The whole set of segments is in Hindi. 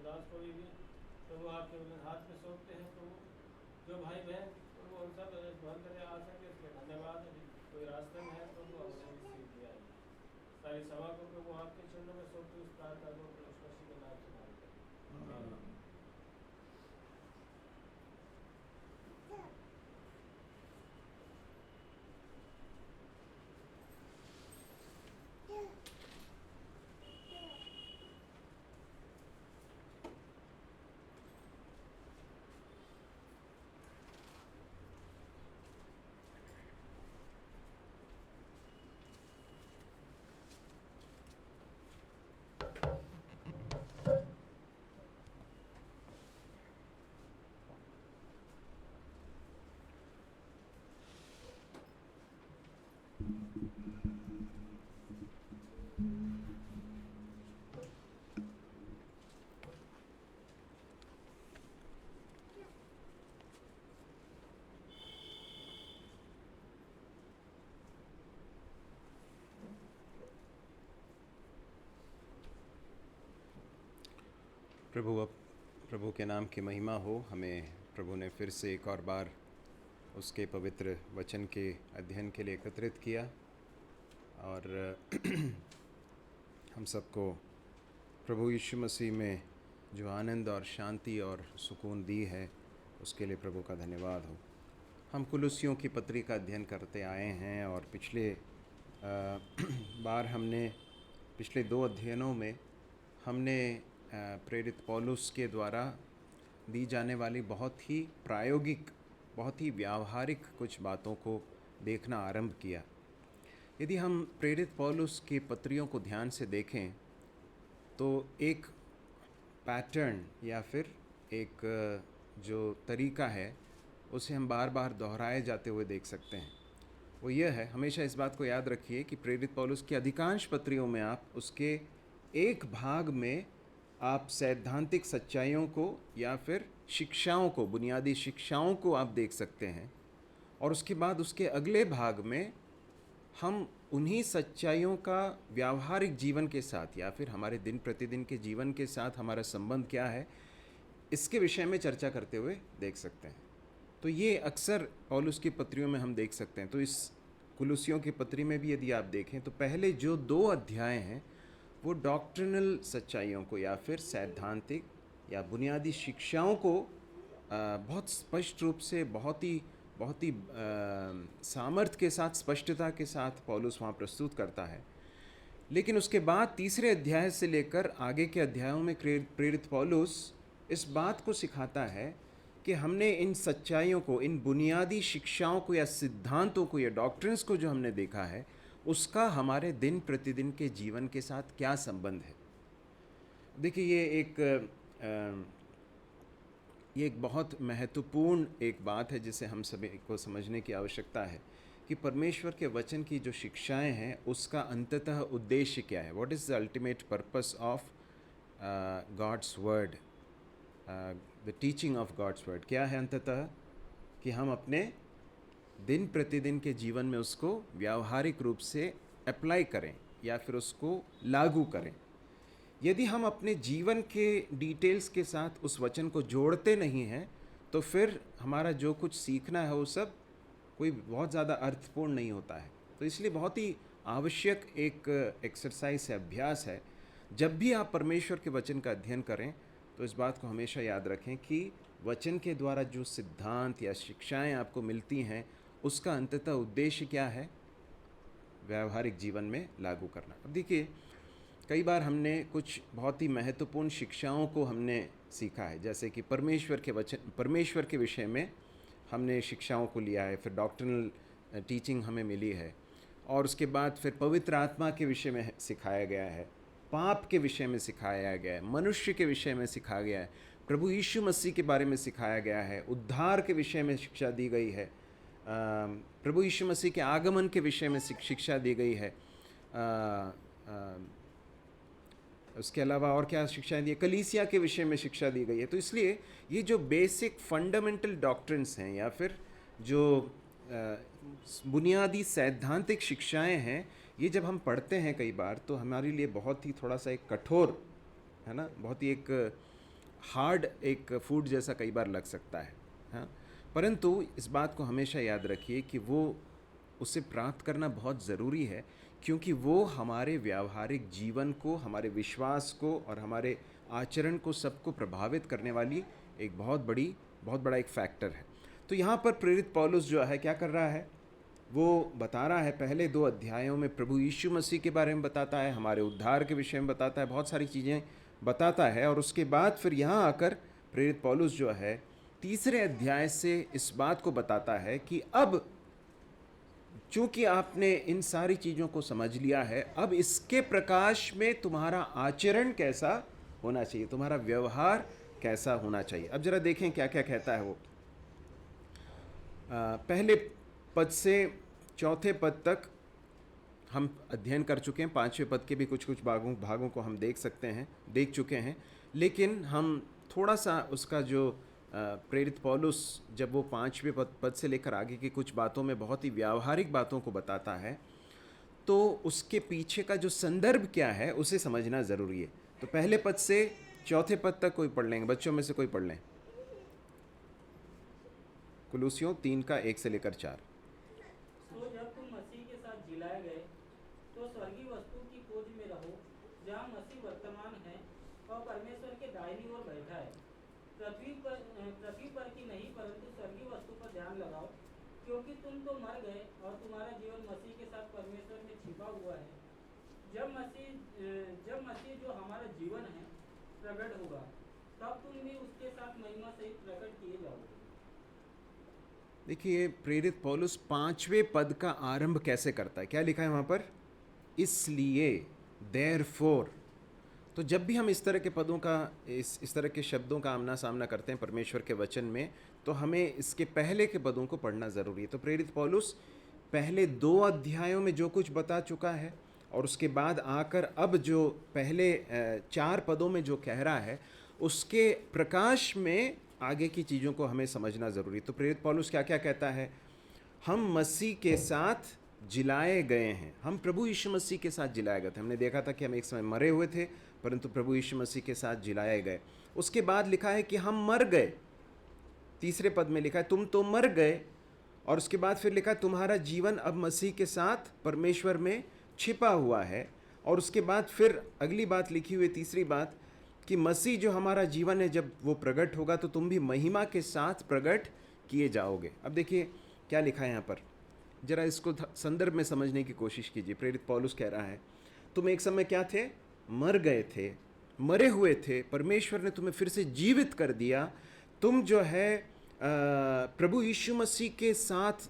दास को भी प्रभु आपके हाथ में सौंपते हैं प्रभु। जो भाई बहन प्रभु हम सब भवन करे आ सके इसलिए धन्यवाद। कोई रास्ते में है प्रभु हमने भी सीख दिया है। सारी सभा को प्रभु आपके चरणों में सौंपी इस प्रार्थना को प्रभु मसीह के नाम से मांगते हैं। प्रभु के नाम की महिमा हो। हमें प्रभु ने फिर से एक और बार उसके पवित्र वचन के अध्ययन के लिए एकत्रित किया और हम सबको प्रभु यीशु मसीह में जो आनंद और शांति और सुकून दी है उसके लिए प्रभु का धन्यवाद हो। हम कुलुस्सियों की पत्री का अध्ययन करते आए हैं और पिछले बार हमने पिछले 2 अध्ययनों में हमने प्रेरित पौलुस के द्वारा दी जाने वाली बहुत ही प्रायोगिक, बहुत ही व्यावहारिक कुछ बातों को देखना आरंभ किया। यदि हम प्रेरित पौलुस की पत्रियों को ध्यान से देखें तो एक पैटर्न या फिर एक जो तरीका है उसे हम बार बार दोहराए जाते हुए देख सकते हैं। वो यह है, हमेशा इस बात को याद रखिए कि प्रेरित पौलुस की अधिकांश पत्रियों में आप उसके एक भाग में आप सैद्धांतिक सच्चाइयों को या फिर शिक्षाओं को, बुनियादी शिक्षाओं को आप देख सकते हैं और उसके बाद उसके अगले भाग में हम उन्हीं सच्चाइयों का व्यावहारिक जीवन के साथ या फिर हमारे दिन प्रतिदिन के जीवन के साथ हमारा संबंध क्या है, इसके विषय में चर्चा करते हुए देख सकते हैं। तो ये अक्सर पौलुस की पत्रियों में हम देख सकते हैं। तो इस कुलुस्सियों की पत्री में भी यदि आप देखें तो पहले जो 2 अध्याय हैं वो डॉक्ट्रिनल सच्चाइयों को या फिर सैद्धांतिक या बुनियादी शिक्षाओं को बहुत स्पष्ट रूप से, बहुत ही सामर्थ्य के साथ, स्पष्टता के साथ पौलुस वहाँ प्रस्तुत करता है। लेकिन उसके बाद तीसरे अध्याय से लेकर आगे के अध्यायों में प्रेरित पौलुस इस बात को सिखाता है कि हमने इन सच्चाइयों को, इन बुनियादी शिक्षाओं को या सिद्धांतों को या डॉक्ट्रिन्स को जो हमने देखा है उसका हमारे दिन प्रतिदिन के जीवन के साथ क्या संबंध है। देखिए ये एक बहुत महत्वपूर्ण एक बात है जिसे हम सभी को समझने की आवश्यकता है कि परमेश्वर के वचन की जो शिक्षाएं हैं उसका अंततः उद्देश्य क्या है। What is the ultimate purpose of God's word, the teaching of God's word क्या है अंततः, कि हम अपने दिन प्रतिदिन के जीवन में उसको व्यावहारिक रूप से अप्लाई करें या फिर उसको लागू करें। यदि हम अपने जीवन के डिटेल्स के साथ उस वचन को जोड़ते नहीं हैं तो फिर हमारा जो कुछ सीखना है वो सब कोई बहुत ज़्यादा अर्थपूर्ण नहीं होता है। तो इसलिए बहुत ही आवश्यक एक एक्सरसाइज है, अभ्यास है। जब भी आप परमेश्वर के वचन का अध्ययन करें तो इस बात को हमेशा याद रखें कि वचन के द्वारा जो सिद्धांत या शिक्षाएं आपको मिलती हैं उसका अंततः उद्देश्य क्या है, व्यावहारिक जीवन में लागू करना। अब देखिए, कई बार हमने कुछ बहुत ही महत्वपूर्ण शिक्षाओं को हमने सीखा है, जैसे कि परमेश्वर के विषय में हमने शिक्षाओं को लिया है, फिर डॉक्ट्रिनल टीचिंग हमें मिली है और उसके बाद फिर पवित्र आत्मा के विषय में सिखाया गया है, पाप के विषय में सिखाया गया है, मनुष्य के विषय में सिखाया गया है, प्रभु यीशु मसीह के बारे में सिखाया गया है, उद्धार के विषय में शिक्षा दी गई है, प्रभु यीशु मसीह के आगमन के विषय में शिक्षा दी गई है। उसके अलावा और क्या शिक्षाएं दी, कलीसिया के विषय में शिक्षा दी गई है। तो इसलिए ये जो बेसिक फंडामेंटल डॉक्ट्रिन्स हैं या फिर जो बुनियादी सैद्धांतिक शिक्षाएं हैं, ये जब हम पढ़ते हैं कई बार तो हमारे लिए बहुत ही थोड़ा सा एक कठोर है ना, बहुत ही एक हार्ड एक फूड जैसा कई बार लग सकता है, हाँ, परंतु इस बात को हमेशा याद रखिए कि वो उसे प्राप्त करना बहुत ज़रूरी है, क्योंकि वो हमारे व्यावहारिक जीवन को, हमारे विश्वास को और हमारे आचरण को सबको प्रभावित करने वाली एक बहुत बड़ा एक फैक्टर है। तो यहाँ पर प्रेरित पौलुस जो है क्या कर रहा है, वो बता रहा है, पहले 2 अध्यायों में प्रभु यीशु मसीह के बारे में बताता है, हमारे उद्धार के विषय में बताता है, बहुत सारी चीज़ें बताता है, और उसके बाद फिर यहाँ आकर प्रेरित पौलुस जो है 3 अध्याय से इस बात को बताता है कि अब चूंकि आपने इन सारी चीज़ों को समझ लिया है, अब इसके प्रकाश में तुम्हारा आचरण कैसा होना चाहिए, तुम्हारा व्यवहार कैसा होना चाहिए। अब जरा देखें क्या क्या कहता है वो। पहले पद से चौथे पद तक हम अध्ययन कर चुके हैं, 5वें पद के भी कुछ भागों को हम देख चुके हैं, लेकिन हम थोड़ा सा उसका जो प्रेरित पौलुस जब वो 5वें पद से लेकर आगे की कुछ बातों में बहुत ही व्यावहारिक बातों को बताता है, तो उसके पीछे का जो संदर्भ क्या है उसे समझना ज़रूरी है। तो पहले पद से चौथे पद तक कोई पढ़ लेंगे, बच्चों में से कोई पढ़ लें। कुलूसियों 3 का 1 से लेकर 4। तो जब तुम मसीह के साथ जिलाए गए तो स्वर्गीय वस्तु की खोज में रहो, जहाँ मसीह वर्तमान है और परमेश्वर के दाहिनी ओर बैठा है। पृथ्वी पर की नहीं परंतु स्वर्गीय वस्तु पर ध्यान लगाओ, क्योंकि तुम तो मर गए और तुम्हारा जीवन मसीह के साथ परमेश्वर में छिपा हुआ है। जब मसीह जो हमारा जीवन है प्रकट होगा, तब तुम भी उसके साथ महिमा सहित प्रकट किए जाओगे। देखिए प्रेरित पौलुस 5वें पद का आरंभ कैसे करता है, क्या लिखा है वहाँ पर, इसलिए, देयरफॉर। तो जब भी हम इस तरह के पदों का, इस तरह के शब्दों का आमना सामना करते हैं परमेश्वर के वचन में, तो हमें इसके पहले के पदों को पढ़ना ज़रूरी है। तो प्रेरित पौलुस पहले 2 अध्यायों में जो कुछ बता चुका है और उसके बाद आकर अब जो पहले 4 पदों में जो कह रहा है, उसके प्रकाश में आगे की चीज़ों को हमें समझना ज़रूरी। तो प्रेरित पौलुस क्या क्या कहता है, हम मसीह के साथ जिलाए गए हैं, हम प्रभु यीशु मसीह के साथ जिलाए गए थे। हमने देखा था कि हम एक समय मरे हुए थे, परंतु प्रभु यीशु मसीह के साथ जिलाए गए। उसके बाद लिखा है कि हम मर गए, 3 पद में लिखा है तुम तो मर गए, और उसके बाद फिर लिखा है तुम्हारा जीवन अब मसीह के साथ परमेश्वर में छिपा हुआ है। और उसके बाद फिर अगली बात लिखी हुई, 3 बात, कि मसीह जो हमारा जीवन है जब वो प्रकट होगा तो तुम भी महिमा के साथ प्रकट किए जाओगे। अब देखिए क्या लिखा है यहाँ पर, जरा इसको संदर्भ में समझने की कोशिश कीजिए। प्रेरित पौलुस कह रहा है तुम एक समय क्या थे, मर गए थे, मरे हुए थे, परमेश्वर ने तुम्हें फिर से जीवित कर दिया। तुम जो है प्रभु यीशु मसीह के साथ,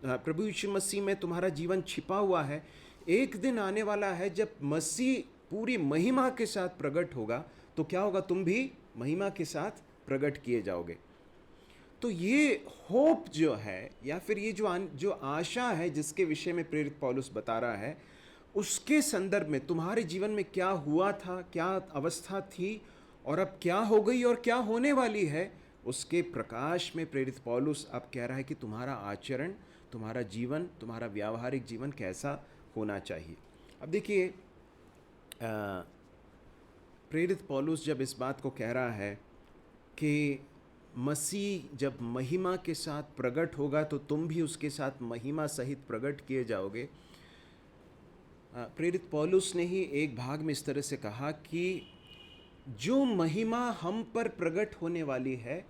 प्रभु यीशु मसीह में तुम्हारा जीवन छिपा हुआ है। एक दिन आने वाला है जब मसीह पूरी महिमा के साथ प्रकट होगा, तो क्या होगा, तुम भी महिमा के साथ प्रकट किए जाओगे। तो ये होप जो है, या फिर ये जो आशा है जिसके विषय में प्रेरित पौलुस बता रहा है, उसके संदर्भ में तुम्हारे जीवन में क्या हुआ था, क्या अवस्था थी और अब क्या हो गई और क्या होने वाली है, उसके प्रकाश में प्रेरित पौलुस अब कह रहा है कि तुम्हारा आचरण, तुम्हारा जीवन, तुम्हारा व्यावहारिक जीवन कैसा होना चाहिए। अब देखिए प्रेरित पौलुस जब इस बात को कह रहा है कि मसीह जब महिमा के साथ प्रकट होगा तो तुम भी उसके साथ महिमा सहित प्रकट किए जाओगे, प्रेरित पौलुस ने ही एक भाग में इस तरह से कहा कि जो महिमा हम पर प्रकट होने वाली है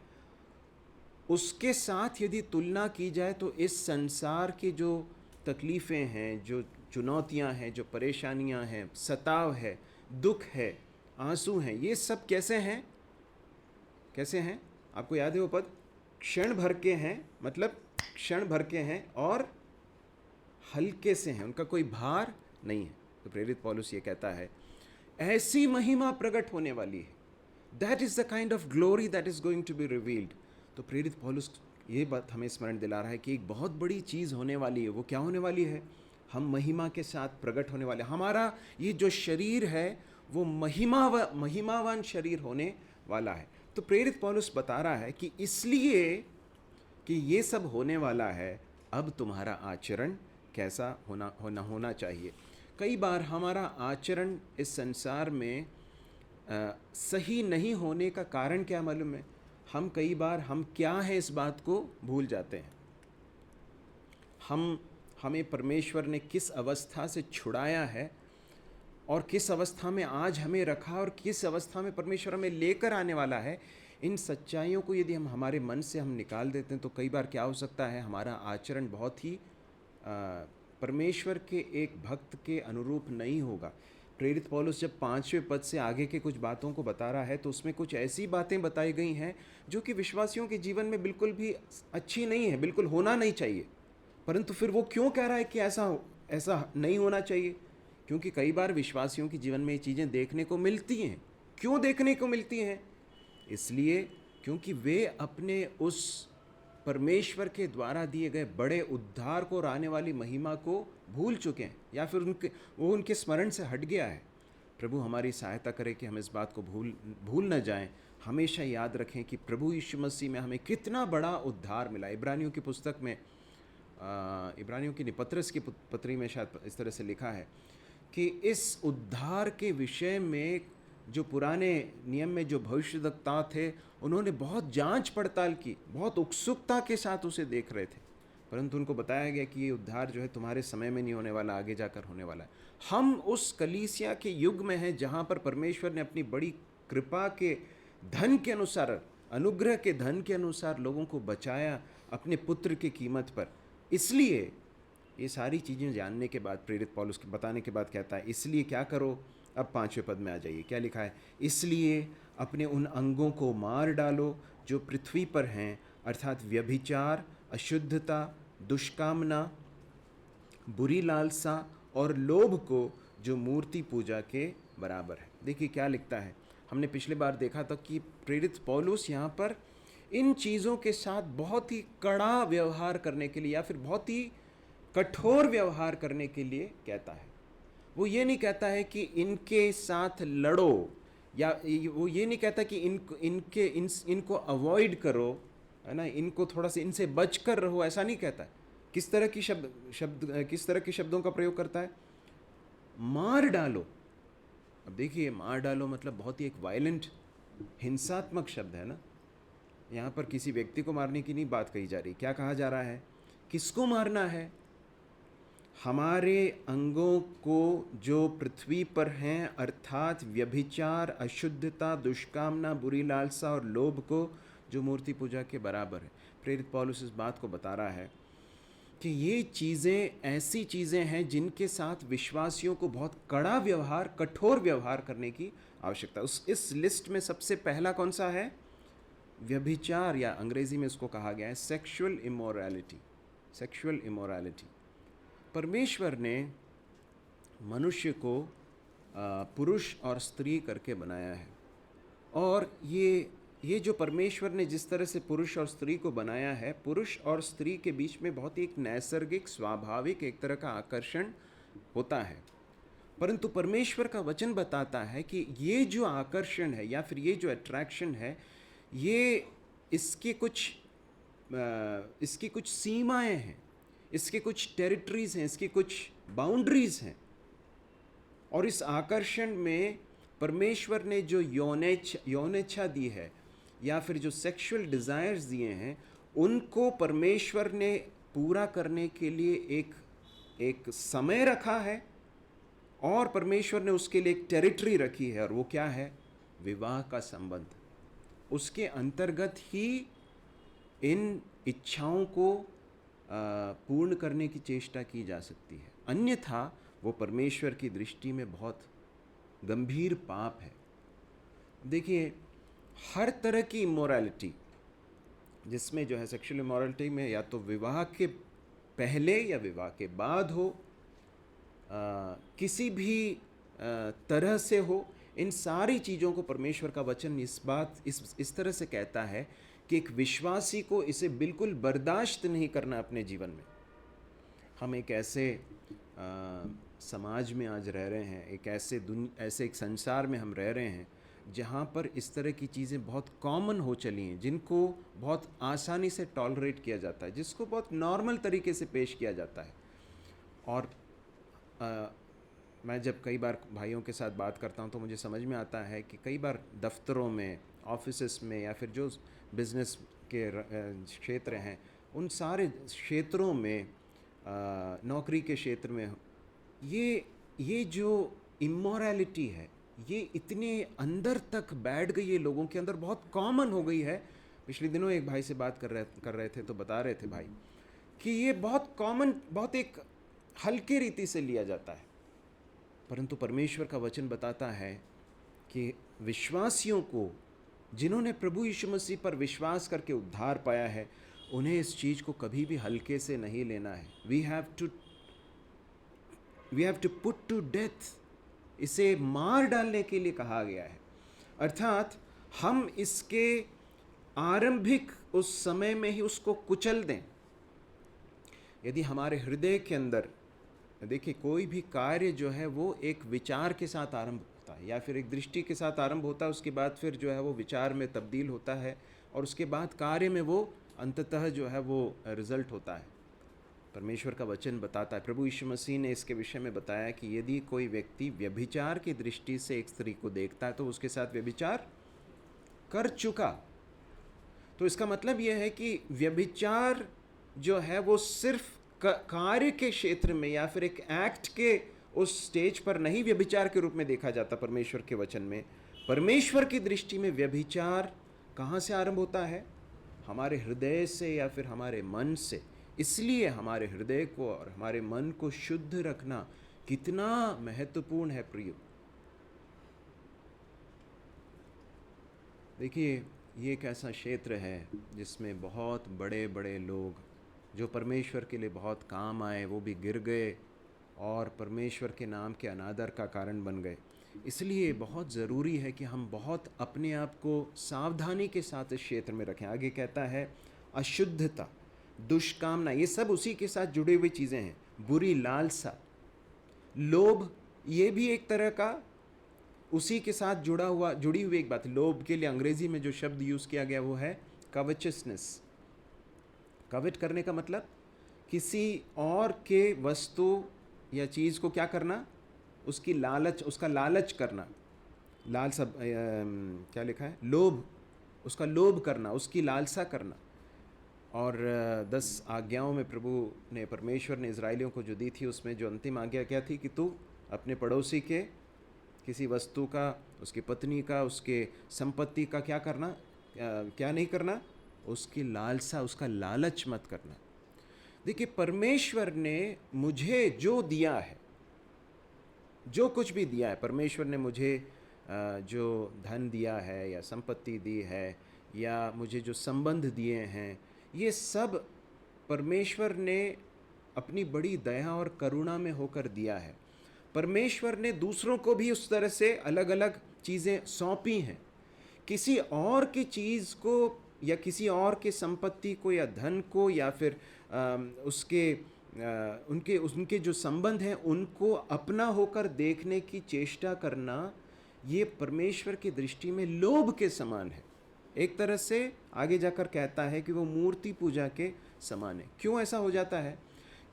उसके साथ यदि तुलना की जाए तो इस संसार की जो तकलीफ़ें हैं, जो चुनौतियां हैं, जो परेशानियां हैं, सताव है, दुख है, आंसू हैं, ये सब कैसे हैं? आपको याद है वो पद, क्षण भर के हैं, मतलब क्षण भर के हैं और हल्के से हैं, उनका कोई भार नहीं है। तो प्रेरित पौलुस ये कहता है ऐसी महिमा प्रकट होने वाली है, that is the kind of glory that is going to be revealed. तो प्रेरित पौलुस ये बात हमें स्मरण दिला रहा है कि एक बहुत बड़ी चीज़ होने वाली है। वो क्या होने वाली है? हम महिमा के साथ प्रकट होने वाले। हमारा ये जो शरीर है वो महिमावान शरीर होने वाला है। तो प्रेरित पौलुस बता रहा है कि इसलिए कि ये सब होने वाला है, अब तुम्हारा आचरण कैसा होना चाहिए। कई बार हमारा आचरण इस संसार में सही नहीं होने का कारण क्या मालूम है? हम कई बार हम क्या है इस बात को भूल जाते हैं। हमें परमेश्वर ने किस अवस्था से छुड़ाया है और किस अवस्था में आज हमें रखा और किस अवस्था में परमेश्वर हमें लेकर आने वाला है, इन सच्चाइयों को यदि हम हमारे मन से हम निकाल देते हैं तो कई बार क्या हो सकता है, हमारा आचरण बहुत ही परमेश्वर के एक भक्त के अनुरूप नहीं होगा। प्रेरित पौलुस जब 5वें पद से आगे के कुछ बातों को बता रहा है तो उसमें कुछ ऐसी बातें बताई गई हैं जो कि विश्वासियों के जीवन में बिल्कुल भी अच्छी नहीं है, बिल्कुल होना नहीं चाहिए। परंतु फिर वो क्यों कह रहा है कि ऐसा नहीं होना चाहिए? क्योंकि कई बार विश्वासियों के जीवन में ये चीज़ें देखने को मिलती हैं। क्यों देखने को मिलती हैं? इसलिए क्योंकि वे अपने उस परमेश्वर के द्वारा दिए गए बड़े उद्धार को और आने वाली महिमा को भूल चुके हैं, या फिर वो उनके स्मरण से हट गया है। प्रभु हमारी सहायता करे कि हम इस बात को भूल न जाएं। हमेशा याद रखें कि प्रभु यीशु मसीह में हमें कितना बड़ा उद्धार मिला। इब्रानियों की पुस्तक में, इब्रानियों की पत्रस की पत्री में शायद इस तरह से लिखा है कि इस उद्धार के विषय में जो पुराने नियम में जो भविष्यवक्ता थे, उन्होंने बहुत जांच पड़ताल की, बहुत उत्सुकता के साथ उसे देख रहे थे, परंतु उनको बताया गया कि ये उद्धार जो है तुम्हारे समय में नहीं होने वाला, आगे जाकर होने वाला है। हम उस कलीसिया के युग में हैं जहाँ पर परमेश्वर ने अपनी बड़ी कृपा के धन के अनुसार, अनुग्रह के धन के अनुसार लोगों को बचाया अपने पुत्र की कीमत पर। इसलिए ये सारी चीज़ें जानने के बाद प्रेरित पौलुस के बताने के बाद कहता है, इसलिए क्या करो। अब 5वें पद में आ जाइए, क्या लिखा है? इसलिए अपने उन अंगों को मार डालो जो पृथ्वी पर हैं, अर्थात व्यभिचार, अशुद्धता, दुष्कामना, बुरी लालसा और लोभ को, जो मूर्ति पूजा के बराबर है। देखिए क्या लिखता है। हमने पिछले बार देखा था कि प्रेरित पौलुस यहाँ पर इन चीज़ों के साथ बहुत ही कड़ा व्यवहार करने के लिए या फिर बहुत ही कठोर व्यवहार करने के लिए कहता है। वो ये नहीं कहता है कि इनके साथ लड़ो, या वो ये नहीं कहता कि इनको अवॉइड करो, है ना, इनको थोड़ा सा इनसे बच कर रहो, ऐसा नहीं कहता है। किस तरह के शब्दों का प्रयोग करता है? मार डालो। अब देखिए, मार डालो मतलब बहुत ही एक वायलेंट, हिंसात्मक शब्द है ना। यहाँ पर किसी व्यक्ति को मारने की नहीं बात कही जा रही। क्या कहा जा रहा है? किसको मारना है? हमारे अंगों को जो पृथ्वी पर हैं, अर्थात व्यभिचार, अशुद्धता, दुष्कामना, बुरी लालसा और लोभ को, जो मूर्ति पूजा के बराबर है। प्रेरित पौलुस इस बात को बता रहा है कि ये चीज़ें ऐसी चीज़ें हैं जिनके साथ विश्वासियों को बहुत कड़ा व्यवहार, कठोर व्यवहार करने की आवश्यकता है। इस लिस्ट में सबसे पहला कौन सा है? व्यभिचार, या अंग्रेजी में इसको कहा गया है सेक्सुअल इमोरैलिटी। सेक्सुअल इमोरैलिटी। परमेश्वर ने मनुष्य को पुरुष और स्त्री करके बनाया है, और ये जो परमेश्वर ने जिस तरह से पुरुष और स्त्री को बनाया है, पुरुष और स्त्री के बीच में बहुत ही एक नैसर्गिक, स्वाभाविक एक तरह का आकर्षण होता है। परंतु परमेश्वर का वचन बताता है कि ये जो आकर्षण है या फिर ये जो अट्रैक्शन है, ये इसकी कुछ सीमाएं हैं, इसके कुछ टेरिटरीज हैं, इसकी कुछ बाउंड्रीज हैं। और इस आकर्षण में परमेश्वर ने जो यौनेच्छा दी है या फिर जो सेक्सुअल डिज़ायर्स दिए हैं, उनको परमेश्वर ने पूरा करने के लिए एक समय रखा है, और परमेश्वर ने उसके लिए एक टेरिटरी रखी है, और वो क्या है? विवाह का संबंध। उसके अंतर्गत ही इन इच्छाओं को पूर्ण करने की चेष्टा की जा सकती है, अन्यथा वो परमेश्वर की दृष्टि में बहुत गंभीर पाप है। देखिए, हर तरह की इमोरैलिटी जिसमें जो है सेक्सुअल इमोरैलिटी में, या तो विवाह के पहले या विवाह के बाद हो, किसी भी तरह से हो, इन सारी चीज़ों को परमेश्वर का वचन इस तरह से कहता है कि एक विश्वासी को इसे बिल्कुल बर्दाश्त नहीं करना अपने जीवन में। हम एक ऐसे समाज में आज रह रहे हैं, ऐसे एक संसार में हम रह रहे हैं जहाँ पर इस तरह की चीज़ें बहुत कॉमन हो चली हैं, जिनको बहुत आसानी से टॉलरेट किया जाता है, जिसको बहुत नॉर्मल तरीके से पेश किया जाता है। और मैं जब कई बार भाइयों के साथ बात करता हूँ तो मुझे समझ में आता है कि कई बार दफ्तरों में, ऑफिसेस में, या फिर जो बिज़नेस के क्षेत्र हैं, उन सारे क्षेत्रों में, नौकरी के क्षेत्र में, ये जो इमोरलिटी है, ये इतने अंदर तक बैठ गई है, लोगों के अंदर बहुत कॉमन हो गई है। पिछले दिनों एक भाई से बात कर रहे थे तो बता रहे थे भाई कि ये बहुत कॉमन, बहुत एक हल्के रीति से लिया जाता है। परंतु परमेश्वर का वचन बताता है कि विश्वासियों को, जिन्होंने प्रभु यीशु मसीह पर विश्वास करके उद्धार पाया है, उन्हें इस चीज़ को कभी भी हल्के से नहीं लेना है। We have to put to death, इसे मार डालने के लिए कहा गया है। अर्थात हम इसके आरंभिक उस समय में ही उसको कुचल दें। यदि हमारे हृदय के अंदर, देखिए, कोई भी कार्य जो है वो एक विचार के साथ आरंभ होता है या फिर एक दृष्टि के साथ आरंभ होता है, उसके बाद फिर जो है वो विचार में तब्दील होता है और उसके बाद कार्य में वो अंततः जो है वो रिजल्ट होता है। परमेश्वर का वचन बताता है, प्रभु यीशु मसीह ने इसके विषय में बताया कि यदि कोई व्यक्ति व्यभिचार की दृष्टि से एक स्त्री को देखता है तो उसके साथ व्यभिचार कर चुका। तो इसका मतलब यह है कि व्यभिचार जो है वो सिर्फ कार्य के क्षेत्र में या फिर एक एक्ट के उस स्टेज पर नहीं व्यभिचार के रूप में देखा जाता। परमेश्वर के वचन में, परमेश्वर की दृष्टि में व्यभिचार कहाँ से आरंभ होता है? हमारे हृदय से या फिर हमारे मन से। इसलिए हमारे हृदय को और हमारे मन को शुद्ध रखना कितना महत्वपूर्ण है प्रियो। देखिए, ये एक ऐसा क्षेत्र है जिसमें बहुत बड़े बड़े लोग जो परमेश्वर के लिए बहुत काम आए, वो भी गिर गए और परमेश्वर के नाम के अनादर का कारण बन गए। इसलिए बहुत ज़रूरी है कि हम बहुत अपने आप को सावधानी के साथ इस क्षेत्र में रखें। आगे कहता है, अशुद्धता, दुष्कामना, ये सब उसी के साथ जुड़ी हुई चीज़ें हैं। बुरी लालसा, लोभ, ये भी एक तरह का उसी के साथ जुड़ी हुई एक बात। लोभ के लिए अंग्रेजी में जो शब्द यूज़ किया गया वो है कवचसनेस। कविट करने का मतलब किसी और के वस्तु या चीज़ को क्या करना, उसकी लालच, उसका लालच करना। लालसा क्या लिखा है? लोभ, उसका लोभ करना, उसकी लालसा करना। और 10 आज्ञाओं में प्रभु ने, परमेश्वर ने इजराइलियों को जो दी थी, उसमें जो अंतिम आज्ञा क्या थी कि तू अपने पड़ोसी के किसी वस्तु का, उसकी पत्नी का, उसके संपत्ति का क्या करना, क्या नहीं करना, उसकी लालसा, उसका लालच मत करना। देखिए, परमेश्वर ने मुझे जो दिया है, जो कुछ भी दिया है, परमेश्वर ने मुझे जो धन दिया है या संपत्ति दी है या मुझे जो संबंध दिए हैं, ये सब परमेश्वर ने अपनी बड़ी दया और करुणा में होकर दिया है। परमेश्वर ने दूसरों को भी उस तरह से अलग अलग चीज़ें सौंपी हैं। किसी और की चीज़ को या किसी और के संपत्ति को या धन को या फिर उनके जो संबंध हैं उनको अपना होकर देखने की चेष्टा करना, ये परमेश्वर की दृष्टि में लोभ के समान है। एक तरह से आगे जाकर कहता है कि वो मूर्ति पूजा के समान है। क्यों ऐसा हो जाता है?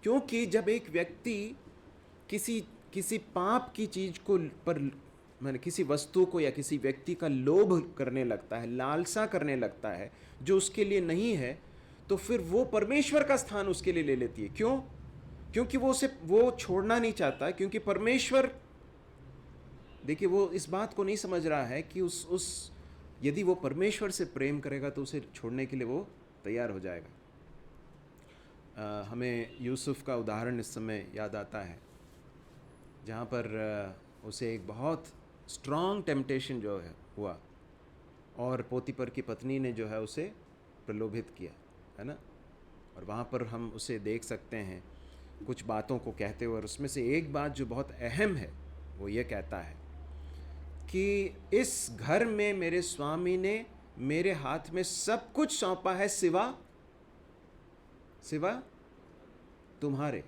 क्योंकि जब एक व्यक्ति किसी पाप की चीज़ को मैंने किसी वस्तु को या किसी व्यक्ति का लोभ करने लगता है, लालसा करने लगता है जो उसके लिए नहीं है, तो फिर वो परमेश्वर का स्थान उसके लिए ले लेती है। क्यों? क्योंकि वो छोड़ना नहीं चाहता। क्योंकि परमेश्वर, देखिए, वो इस बात को नहीं समझ रहा है कि यदि वो परमेश्वर से प्रेम करेगा तो उसे छोड़ने के लिए वो तैयार हो जाएगा। हमें यूसुफ का उदाहरण इस समय याद आता है, जहाँ पर उसे एक बहुत स्ट्रॉन्ग टेम्पटेशन जो है हुआ और पोतीपर की पत्नी ने जो है उसे प्रलोभित किया, है ना। और वहाँ पर हम उसे देख सकते हैं कुछ बातों को कहते हुए, और उसमें से एक बात जो बहुत अहम है वो ये कहता है कि इस घर में मेरे स्वामी ने मेरे हाथ में सब कुछ सौंपा है सिवा तुम्हारे।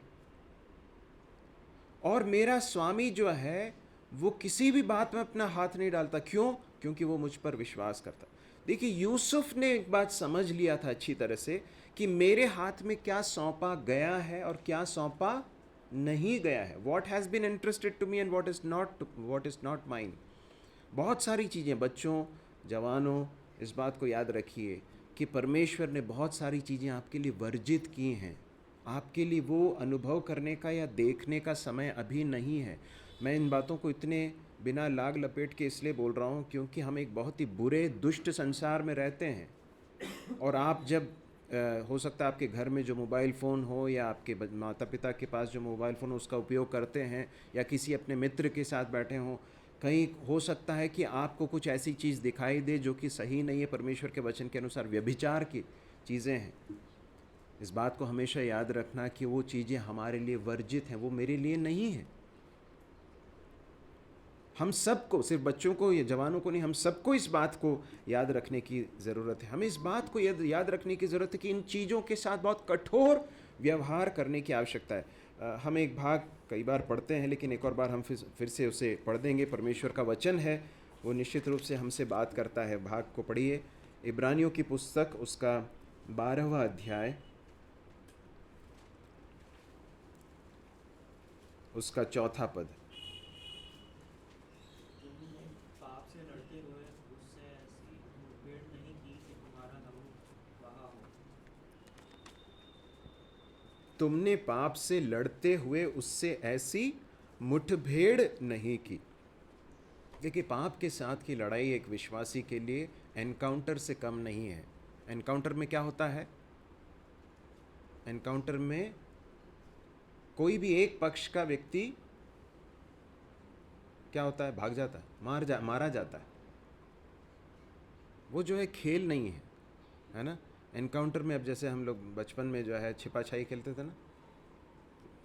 और मेरा स्वामी जो है वो किसी भी बात में अपना हाथ नहीं डालता। क्यों? क्योंकि वो मुझ पर विश्वास करता। देखिए, यूसुफ ने एक बात समझ लिया था अच्छी तरह से कि मेरे हाथ में क्या सौंपा गया है और क्या सौंपा नहीं गया है, what has been interested to me and what is not mine. बहुत सारी चीज़ें, बच्चों, जवानों, इस बात को याद रखिए कि परमेश्वर ने बहुत सारी चीज़ें आपके लिए वर्जित की हैं। आपके लिए वो अनुभव करने का या देखने का समय अभी नहीं है। मैं इन बातों को इतने बिना लाग लपेट के इसलिए बोल रहा हूँ क्योंकि हम एक बहुत ही बुरे दुष्ट संसार में रहते हैं। और आप जब हो सकता है आपके घर में जो मोबाइल फ़ोन हो या आपके माता पिता के पास जो मोबाइल फ़ोन हो उसका उपयोग करते हैं, या किसी अपने मित्र के साथ बैठे हों, कहीं हो सकता है कि आपको कुछ ऐसी चीज़ दिखाई दे जो कि सही नहीं है, परमेश्वर के वचन के अनुसार व्यभिचार की चीज़ें हैं। इस बात को हमेशा याद रखना कि वो चीज़ें हमारे लिए वर्जित हैं, वो मेरे लिए नहीं है। हम सबको, सिर्फ बच्चों को या जवानों को नहीं, हम सबको इस बात को याद रखने की ज़रूरत है। हमें इस बात को याद रखने की ज़रूरत है कि इन चीज़ों के साथ बहुत कठोर व्यवहार करने की आवश्यकता है। हम एक भाग कई बार पढ़ते हैं, लेकिन एक और बार हम फिर से उसे पढ़ देंगे। परमेश्वर का वचन है, वो निश्चित रूप से हमसे बात करता है। भाग को पढ़िए, इब्रानियों की पुस्तक, उसका 12वां अध्याय, उसका 4था पद। तुमने पाप से लड़ते हुए उससे ऐसी मुठभेड़ नहीं की कि तुम्हारा लहू बहा हो। तुमने पाप से लड़ते हुए उससे ऐसी मुठभेड़ नहीं की। देखिए, पाप के साथ की लड़ाई एक विश्वासी के लिए एनकाउंटर से कम नहीं है। एनकाउंटर में क्या होता है? एनकाउंटर में कोई भी एक पक्ष का व्यक्ति क्या होता है? भाग जाता है, मारा जाता है। वो जो है खेल नहीं है ना। एनकाउंटर में, अब जैसे हम लोग बचपन में जो है छिपा छाई खेलते थे ना,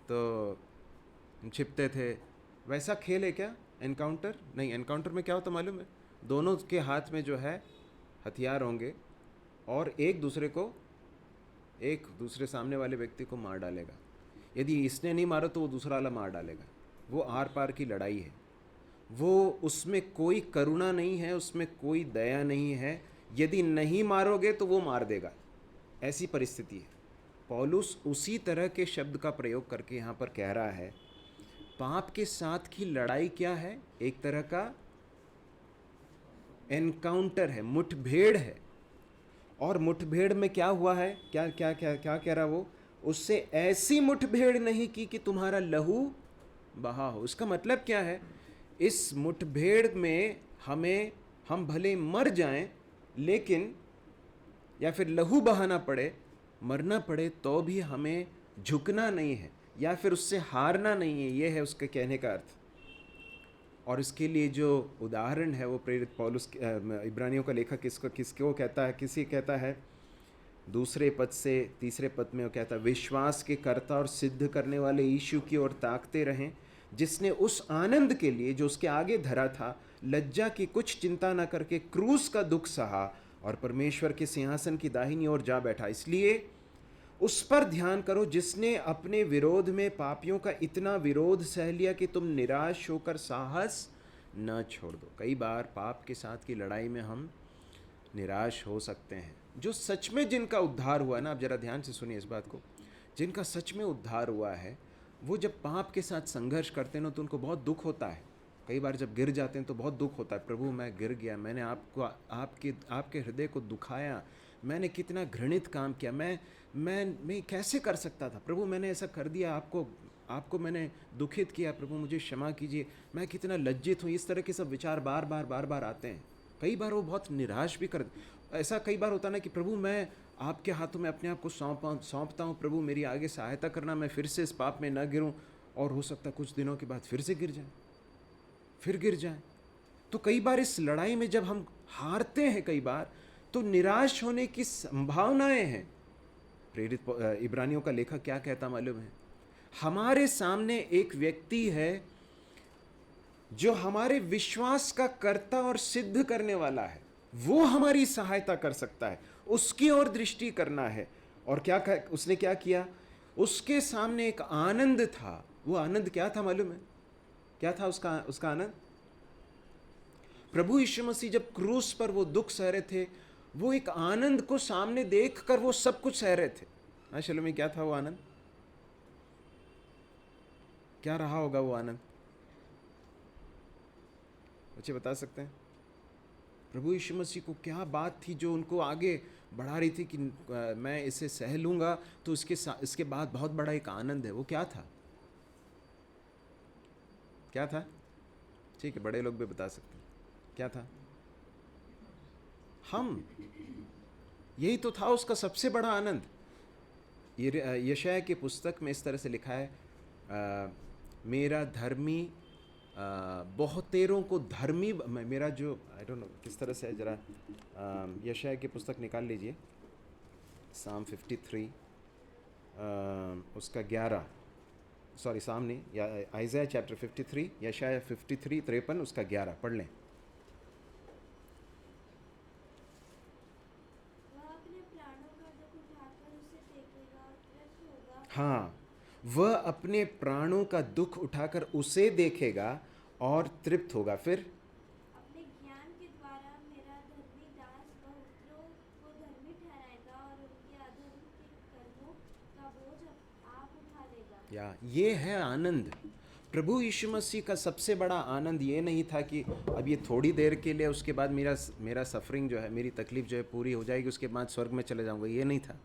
तो छिपते थे, वैसा खेल है क्या एनकाउंटर? नहीं। एनकाउंटर में क्या होता मालूम है? दोनों के हाथ में जो है हथियार होंगे और एक दूसरे सामने वाले व्यक्ति को मार डालेगा। यदि इसने नहीं मारा तो वो दूसरा वाला मार डालेगा। वो आर पार की लड़ाई है। वो, उसमें कोई करुणा नहीं है, उसमें कोई दया नहीं है। यदि नहीं मारोगे तो वो मार देगा, ऐसी परिस्थिति है। पौलुस उसी तरह के शब्द का प्रयोग करके यहाँ पर कह रहा है, पाप के साथ की लड़ाई क्या है? एक तरह का एनकाउंटर है, मुठभेड़ है। और मुठभेड़ में क्या हुआ है? क्या क्या क्या क्या कह रहा वो? उससे ऐसी मुठभेड़ नहीं की कि तुम्हारा लहू बहा हो। इसका मतलब क्या है? इस मुठभेड़ में हम भले मर जाएं, लेकिन, या फिर लहू बहाना पड़े, मरना पड़े, तो भी हमें झुकना नहीं है या फिर उससे हारना नहीं है। ये है उसके कहने का अर्थ। और इसके लिए जो उदाहरण है वो प्रेरित पौलुस, इब्रानियों का लेखक किसको कहता है? किसी कहता है 2 पद से 3 पद में वो कहता है, विश्वास के कर्ता और सिद्ध करने वाले यीशु की ओर ताकते रहें, जिसने उस आनंद के लिए जो उसके आगे धरा था, लज्जा की कुछ चिंता न करके क्रूस का दुख सहा और परमेश्वर के सिंहासन की दाहिनी ओर जा बैठा। इसलिए उस पर ध्यान करो जिसने अपने विरोध में पापियों का इतना विरोध सह लिया कि तुम निराश होकर साहस न छोड़ दो। कई बार पाप के साथ की लड़ाई में हम निराश हो सकते हैं। जो सच में जिनका उद्धार हुआ है ना, आप जरा ध्यान से सुनिए इस बात को, जिनका सच में उद्धार हुआ है, वो जब पाप के साथ संघर्ष करते हैं ना, तो उनको बहुत दुख होता है। कई बार जब गिर जाते हैं तो बहुत दुख होता है, प्रभु मैं गिर गया, मैंने आपके हृदय को दुखाया, मैंने कितना घृणित काम किया, मैं कैसे कर सकता था प्रभु, मैंने ऐसा कर दिया, आपको मैंने दुखित किया, प्रभु मुझे क्षमा कीजिए, मैं कितना लज्जित हूँ। इस तरह के सब विचार बार बार आते हैं। कई बार वो बहुत निराश भी कर, ऐसा कई बार होता ना कि प्रभु मैं आपके हाथों में अपने आप को सौंपता हूँ, प्रभु मेरी आगे सहायता करना, मैं फिर से इस पाप में न गिरूँ। और हो सकता है कुछ दिनों के बाद फिर से गिर जाए। तो कई बार इस लड़ाई में जब हम हारते हैं, कई बार तो निराश होने की संभावनाएं हैं। प्रेरित इब्रानियों का लेखक क्या कहता मालूम है? हमारे सामने एक व्यक्ति है जो हमारे विश्वास का कर्ता और सिद्ध करने वाला है। वो हमारी सहायता कर सकता है, उसकी ओर दृष्टि करना है। और उसने क्या किया? उसके सामने एक आनंद था। वो आनंद क्या था मालूम है? क्या था उसका आनंद? प्रभु यीशु मसीह जब क्रूस पर वो दुख सह रहे थे, वो एक आनंद को सामने देखकर वो सब कुछ सह रहे थे। हाँ, शलोमी, क्या था वो आनंद? क्या रहा होगा वो आनंद? बच्चे बता सकते हैं? प्रभु यीशु मसीह को क्या बात थी जो उनको आगे बढ़ा रही थी कि मैं इसे सह लूँगा तो इसके बाद बहुत बड़ा एक आनंद है? वो क्या था? क्या था? ठीक है, बड़े लोग भी बता सकते हैं क्या था। हम, यही तो था उसका सबसे बड़ा आनंद। यशायाह की पुस्तक में इस तरह से लिखा है, मेरा धर्मी बहुतेरों को धर्मी, मेरा जो आई डोंट नो किस तरह से है, जरा यशायाह की पुस्तक निकाल लीजिए, साम 53 उसका 11, सॉरी साम नहीं, या आइज़ाया चैप्टर 53, यशायाह 53 53 उसका 11 पढ़ लें। हाँ, वह अपने प्राणों का दुख उठाकर उसे देखेगा और तृप्त होगा। फिर अपने ज्ञान के द्वारा मेरा धर्मी दास बहुतों को धर्मी ठहराएगा और उनके अधर्म के कर्मों का बोझ आप उठा लेगा। या ये है आनंद। प्रभु यीशु मसीह का सबसे बड़ा आनंद ये नहीं था कि अब ये थोड़ी देर के लिए, उसके बाद मेरा सफरिंग जो है, मेरी तकलीफ जो है पूरी हो जाएगी, उसके बाद स्वर्ग में चले जाऊंगा। ये नहीं था।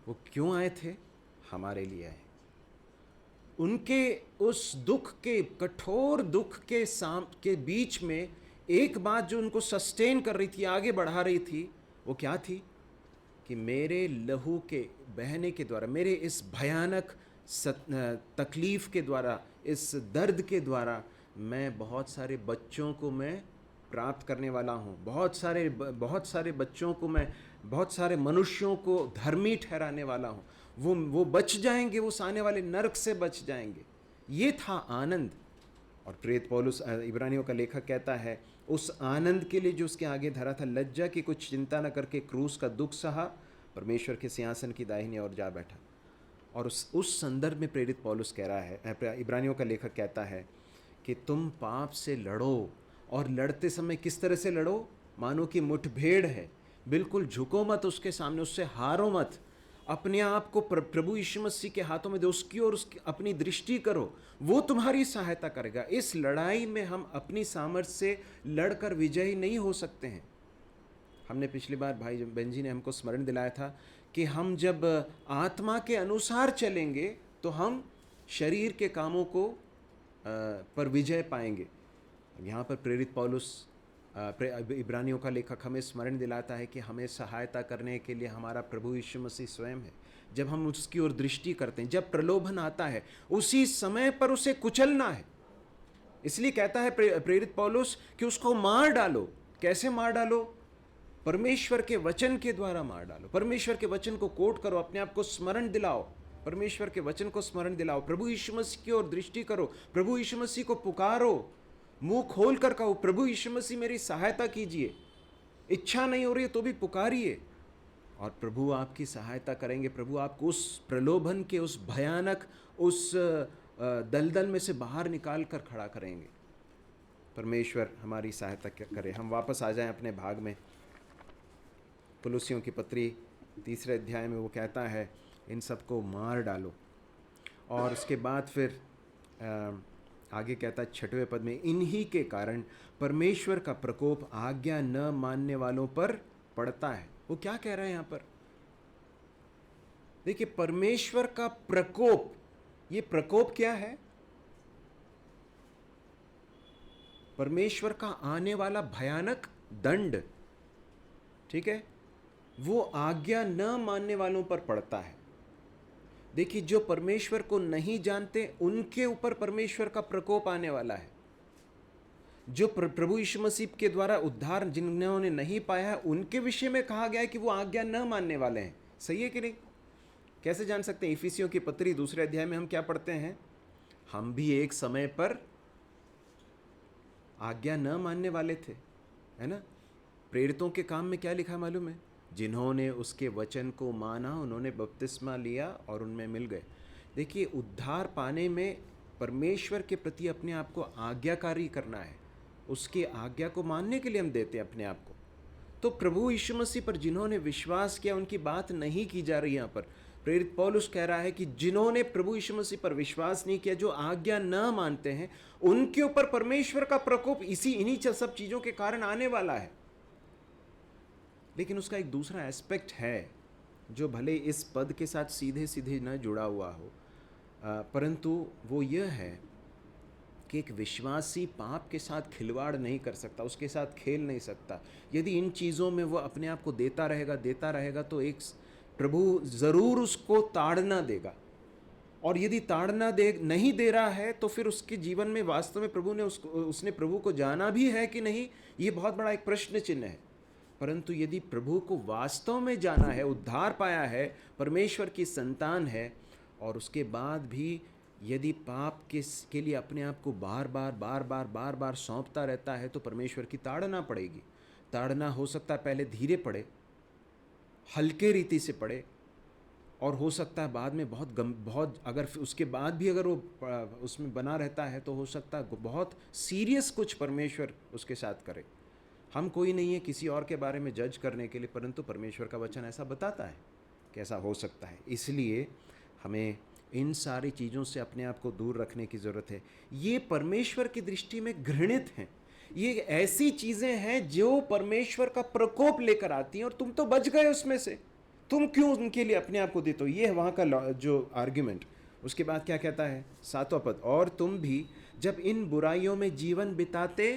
वो क्यों आए थे? हमारे लिए आए। उनके उस दुख के, कठोर दुख के बीच में एक बात जो उनको सस्टेन कर रही थी, आगे बढ़ा रही थी, वो क्या थी? कि मेरे लहू के बहने के द्वारा, मेरे इस भयानक तकलीफ के द्वारा, इस दर्द के द्वारा मैं बहुत सारे बच्चों को मैं प्राप्त करने वाला हूँ। बहुत सारे बच्चों को मैं, बहुत सारे मनुष्यों को धर्मी ठहराने वाला हूँ। वो बच जाएंगे, उस आने वाले नरक से बच जाएंगे। ये था आनंद। और प्रेरित पौलुस, इब्रानियों का लेखक कहता है, उस आनंद के लिए जो उसके आगे धरा था, लज्जा की कुछ चिंता न करके क्रूस का दुख सहा, परमेश्वर के सिंहासन की दाहिनी ओर जा बैठा। और उस संदर्भ में प्रेरित पौलुस कह रहा है, इब्रानियों का लेखक कहता है कि तुम पाप से लड़ो, और लड़ते समय किस तरह से लड़ो? मानो कि मुठभेड़ है। बिल्कुल झुको मत उसके सामने, उससे हारो मत। अपने आप को प्रभु यीशु मसीह के हाथों में दो, उसकी और उसकी अपनी दृष्टि करो, वो तुम्हारी सहायता करेगा। इस लड़ाई में हम अपनी सामर्थ्य से लड़कर विजयी नहीं हो सकते हैं। हमने पिछली बार भाई बहन जी ने हमको स्मरण दिलाया था कि हम जब आत्मा के अनुसार चलेंगे तो हम शरीर के कामों को पर विजय पाएंगे। यहाँ पर प्रेरित पौलुस, इब्रानियों का लेखक हमें स्मरण दिलाता है कि हमें सहायता करने के लिए हमारा प्रभु यीशु मसीह स्वयं है। जब हम उसकी ओर दृष्टि करते हैं, जब प्रलोभन आता है, उसी समय पर उसे कुचलना है। इसलिए कहता है प्रेरित पौलुस कि उसको मार डालो। कैसे मार डालो? परमेश्वर के वचन के द्वारा मार डालो। परमेश्वर के वचन को कोट करो, अपने आप को स्मरण दिलाओ, परमेश्वर के वचन को स्मरण दिलाओ, प्रभु यीशु मसीह की ओर दृष्टि करो, प्रभु यीशु मसीह को पुकारो, मुंह खोल कर कहो, प्रभु यीशु मसीह मेरी सहायता कीजिए। इच्छा नहीं हो रही है तो भी पुकारिए, और प्रभु आपकी सहायता करेंगे। प्रभु आपको उस प्रलोभन के, उस भयानक, उस दलदल में से बाहर निकाल कर खड़ा करेंगे। परमेश्वर हमारी सहायता करे। हम वापस आ जाएं अपने भाग में। कुलुसियों की पत्री 3 अध्याय में वो कहता है, इन सबको मार डालो। और उसके बाद फिर आगे कहता है 6वें पद में, इन्हीं के कारण परमेश्वर का प्रकोप आज्ञा न मानने वालों पर पड़ता है। वो क्या कह रहा है यहाँ पर? देखिए, परमेश्वर का प्रकोप, ये प्रकोप क्या है? परमेश्वर का आने वाला भयानक दंड, ठीक है, वो आज्ञा न मानने वालों पर पड़ता है। देखिए, जो परमेश्वर को नहीं जानते उनके ऊपर परमेश्वर का प्रकोप आने वाला है। जो प्रभु यीशु मसीह के द्वारा उद्धार जिन्होंने नहीं पाया है, उनके विषय में कहा गया है कि वो आज्ञा न मानने वाले हैं। सही है कि नहीं? कैसे जान सकते हैं? इफिसियों की पत्री 2 अध्याय में हम क्या पढ़ते हैं? हम भी एक समय पर आज्ञा न मानने वाले थे, है ना? प्रेरितों के काम में क्या लिखा है मालूम है? जिन्होंने उसके वचन को माना, उन्होंने बपतिस्मा लिया और उनमें मिल गए। देखिए, उद्धार पाने में परमेश्वर के प्रति अपने आप को आज्ञाकारी करना है। उसकी आज्ञा को मानने के लिए हम देते हैं अपने आप को। तो प्रभु यीशु मसीह पर जिन्होंने विश्वास किया, उनकी बात नहीं की जा रही यहाँ पर। प्रेरित पौलुस कह रहा है कि जिन्होंने प्रभु यीशु मसीह पर विश्वास नहीं किया, जो आज्ञा न मानते हैं, उनके ऊपर परमेश्वर का प्रकोप इन्हीं सब चीजों के कारण आने वाला है। लेकिन उसका एक दूसरा एस्पेक्ट है जो भले इस पद के साथ सीधे सीधे न जुड़ा हुआ हो, परंतु वो यह है कि एक विश्वासी पाप के साथ खिलवाड़ नहीं कर सकता, उसके साथ खेल नहीं सकता। यदि इन चीज़ों में वो अपने आप को देता रहेगा तो एक प्रभु ज़रूर उसको ताड़ना देगा। और यदि ताड़ना नहीं दे रहा है तो फिर उसके जीवन में वास्तव में उसने प्रभु को जाना भी है कि नहीं, ये बहुत बड़ा एक प्रश्न चिन्ह है। परंतु यदि प्रभु को वास्तव में जाना है, उद्धार पाया है, परमेश्वर की संतान है, और उसके बाद भी यदि पाप के लिए अपने आप को बार बार सौंपता रहता है, तो परमेश्वर की ताड़ना पड़ेगी। ताड़ना हो सकता है पहले धीरे पड़े, हल्के रीति से पड़े, और हो सकता है बाद में बहुत अगर उसके बाद भी अगर वो उसमें बना रहता है तो हो सकता है बहुत सीरियस कुछ परमेश्वर उसके साथ करे। हम कोई नहीं है किसी और के बारे में जज करने के लिए, परंतु परमेश्वर का वचन ऐसा बताता है कि ऐसा हो सकता है। इसलिए हमें इन सारी चीज़ों से अपने आप को दूर रखने की ज़रूरत है। ये परमेश्वर की दृष्टि में घृणित हैं। ये ऐसी चीज़ें हैं जो परमेश्वर का प्रकोप लेकर आती हैं, और तुम तो बच गए उसमें से, तुम क्यों उनके लिए अपने आप को देते हो? ये है वहाँ का जो आर्ग्यूमेंट। उसके बाद क्या कहता है 7वां पद, और तुम भी जब इन बुराइयों में जीवन बिताते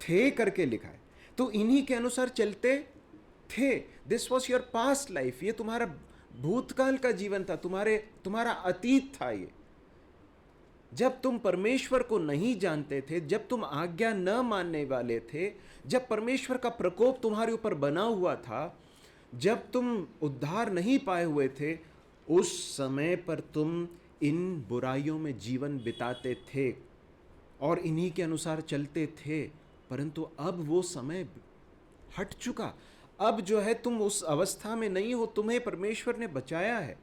थे करके लिखा है, तो इन्हीं के अनुसार चलते थे। This was your past life, ये तुम्हारा भूतकाल का जीवन था, तुम्हारा अतीत था। ये जब तुम परमेश्वर को नहीं जानते थे, जब तुम आज्ञा न मानने वाले थे, जब परमेश्वर का प्रकोप तुम्हारे ऊपर बना हुआ था, जब तुम उद्धार नहीं पाए हुए थे, उस समय पर तुम इन बुराइयों में जीवन बिताते थे और इन्हीं के अनुसार चलते थे। परंतु अब वो समय हट चुका। अब जो है तुम उस अवस्था में नहीं हो, तुम्हें परमेश्वर ने बचाया है।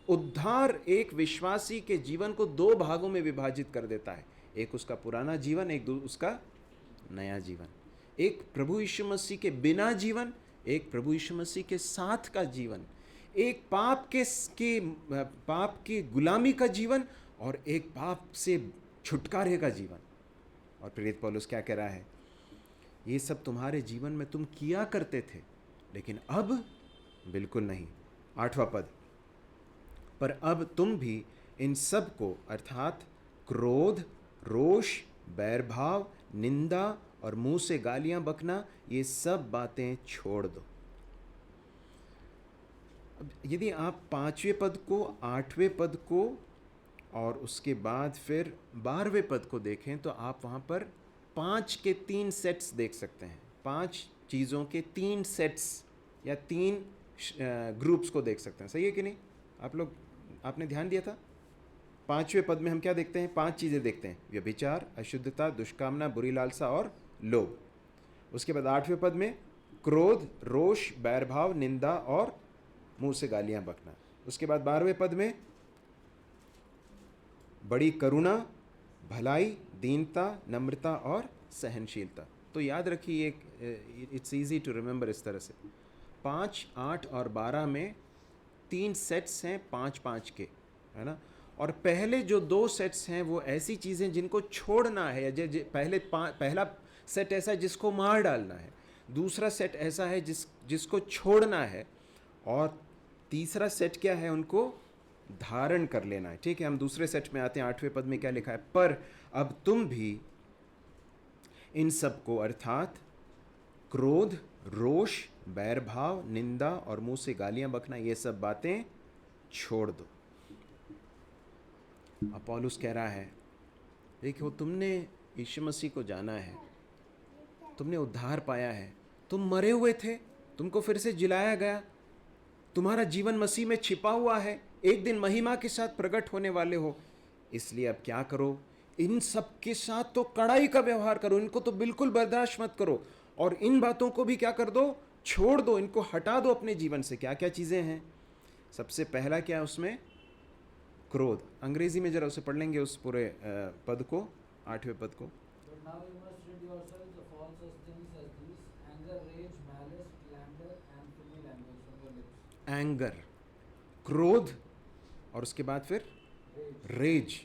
उद्धार एक विश्वासी के जीवन को 2 भागों में विभाजित कर देता है, एक उसका पुराना जीवन, एक उसका नया जीवन। एक प्रभु यीशु मसीह के बिना जीवन, एक प्रभु यीशु मसीह के साथ का जीवन। एक पाप की गुलामी का जीवन और एक पाप से छुटकारे का जीवन। और प्रेरित पौलुस क्या कह रहा है? ये सब तुम्हारे जीवन में तुम किया करते थे, लेकिन अब बिल्कुल नहीं। 8वां पद, पर अब तुम भी इन सब को अर्थात क्रोध, रोष, बैरभाव, निंदा और मुंह से गालियां बकना, ये सब बातें छोड़ दो। अब यदि आप 5वें पद को, 8वें पद को और उसके बाद फिर 12वें पद को देखें तो आप वहाँ पर 5 के 3 सेट्स देख सकते हैं। 5 चीज़ों के 3 सेट्स या 3 ग्रुप्स को देख सकते हैं। सही है कि नहीं? आपने ध्यान दिया था? 5वें पद में हम क्या देखते हैं? 5 चीज़ें देखते हैं, व्यभिचार, अशुद्धता, दुष्कामना, बुरी लालसा और लोभ। उसके बाद 8वें पद में क्रोध, रोष, बैरभाव, निंदा और मुंह से गालियां बकना। उसके बाद 12वें पद में बड़ी करुणा, भलाई, दीनता, नम्रता और सहनशीलता। तो याद रखिए, इट्स इजी टू रिमेंबर इस तरह से 5, 8 और 12 में 3 सेट्स हैं 5-5 के, है ना। और पहले जो 2 सेट्स हैं वो ऐसी चीज़ें जिनको छोड़ना है। पहला सेट ऐसा है जिसको मार डालना है, दूसरा सेट ऐसा है जिसको छोड़ना है, और तीसरा सेट क्या है? उनको धारण कर लेना है। ठीक है, हम दूसरे सेट में आते हैं। 8वें पद में क्या लिखा है? पर अब तुम भी इन सब को अर्थात क्रोध, रोष, बैरभाव, निंदा और मुंह से गालियां बकना, ये सब बातें छोड़ दो। अब पौलुस कह रहा है, देखो तुमने यीशु मसीह को जाना है, तुमने उद्धार पाया है, तुम मरे हुए थे, तुमको फिर से जिलाया गया, तुम्हारा जीवन मसीह में छिपा हुआ है, एक दिन महिमा के साथ प्रकट होने वाले हो। इसलिए अब क्या करो? इन सब के साथ तो कड़ाई का व्यवहार करो, इनको तो बिल्कुल बर्दाश्त मत करो, और इन बातों को भी क्या कर दो? छोड़ दो, इनको हटा दो अपने जीवन से। क्या क्या चीज़ें हैं? सबसे पहला क्या है उसमें? क्रोध। अंग्रेजी में जरा उसे पढ़ लेंगे, उस पूरे पद को, 8वें पद को। एंगर, क्रोध, और उसके बाद फिर रेज।